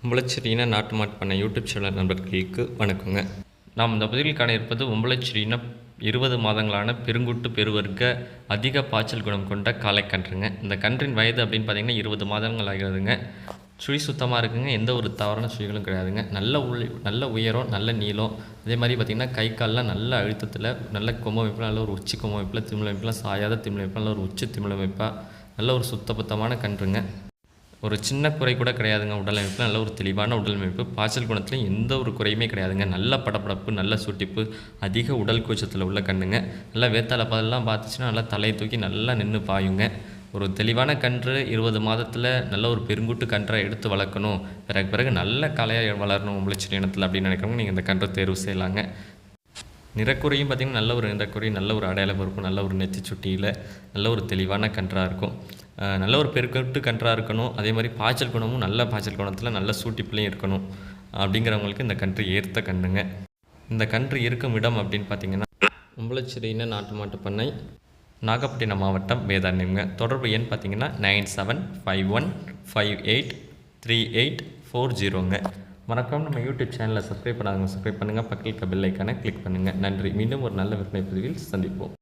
உம்பளச்சேரியின நாட்டு மாட்டு பண்ணை யூடியூப் சேனல் நண்பர்களுக்கு வணக்கங்க. நாம் இந்த பதிவில் காண இருப்பது உம்பளச்சேரியின 20 மாதங்களான பெருங்குட்டு பெருவர்க்க அதிக பாய்ச்சல் குணம் கொண்ட காளைக்கன்றுங்க. இந்த கன்றின் வயது அப்படின்னு பார்த்தீங்கன்னா 20 மாதங்கள் ஆகிறதுங்க. சுழி சுத்தமாக இருக்குங்க. எந்த ஒரு தவறான சுழிகளும் கிடையாதுங்க. நல்ல உயரம், நல்ல நீளம், அதே மாதிரி பார்த்திங்கன்னா கை கால்லாம் நல்ல அழுத்தத்தில், நல்ல கொம்பு அமைப்பில், நல்ல ஒரு உச்சி கொம்பு அமைப்பில், திமிழ் அமைப்பில், சாயாத திமிழ் அமைப்பில், நல்ல ஒரு உச்சி திமிழ் அமைப்பாக, நல்ல ஒரு சுத்தபத்தமான கன்றுங்க. ஒரு சின்ன குறை கூட கிடையாதுங்க. உடல் அமைப்பில் நல்ல ஒரு தெளிவான உடல் அமைப்பு. பாய்ச்சல் குணத்துலையும் எந்த ஒரு குறையுமே கிடையாதுங்க. நல்ல படப்படப்பு, நல்ல சுட்டிப்பு, அதிக உடல் கூச்சத்தில் உள்ள கன்றுங்க. நல்லா வேத்தாள பாதெல்லாம் பார்த்துச்சுன்னா நல்லா தலையை தூக்கி நல்லா நின்று பாயுங்க. ஒரு தெளிவான கன்று 20 மாதத்தில் நல்ல ஒரு பெருங்குட்டு கன்றை எடுத்து வளர்க்கணும், பிறகு நல்ல கலையாக வளரணும் உம்பளச்சேரி இனத்தில் அப்படின்னு நினைக்கிறவங்க நீங்கள் இந்த கன்றை தேர்வு செய்யலாங்க. நிறக்குறையும் பார்த்திங்கன்னா நல்ல ஒரு நிறக்குறை, நல்ல ஒரு அடையாள பொறுப்பு, நல்ல ஒரு நெத்தி சுட்டியில் நல்ல ஒரு தெளிவான கன்றாக இருக்கும். நல்ல ஒரு பெருக்கட்டு கன்றாக இருக்கணும். அதே மாதிரி பாய்ச்சல் குணமும் நல்ல பாய்ச்சல் குணத்தில் நல்ல சூட்டிப்புலையும் இருக்கணும். அப்படிங்கிறவங்களுக்கு இந்த கன்று ஏற்ற கன்றுங்க. இந்த கன்று இருக்கும் இடம் அப்படின்னு பார்த்திங்கன்னா உம்பளச்சேரியின நாட்டு மாட்டு பண்ணை, நாகப்பட்டினம் மாவட்டம், வேதாரண்யம்ங்க. தொடர்பு எண் பார்த்திங்கன்னா 9751583840ங்க. மறக்காம நம்ம யூடியூப் சேனலை சப்ஸ்கிரைப் பண்ணாதவங்க சப்ஸ்கிரைப் பண்ணுங்கள். பக்கத்தில் இருக்க பெல் ஐக்கானை கிளிக் பண்ணுங்கள். நன்றி. மீண்டும் ஒரு நல்ல விற்பனை பதிவில் சந்திப்போம்.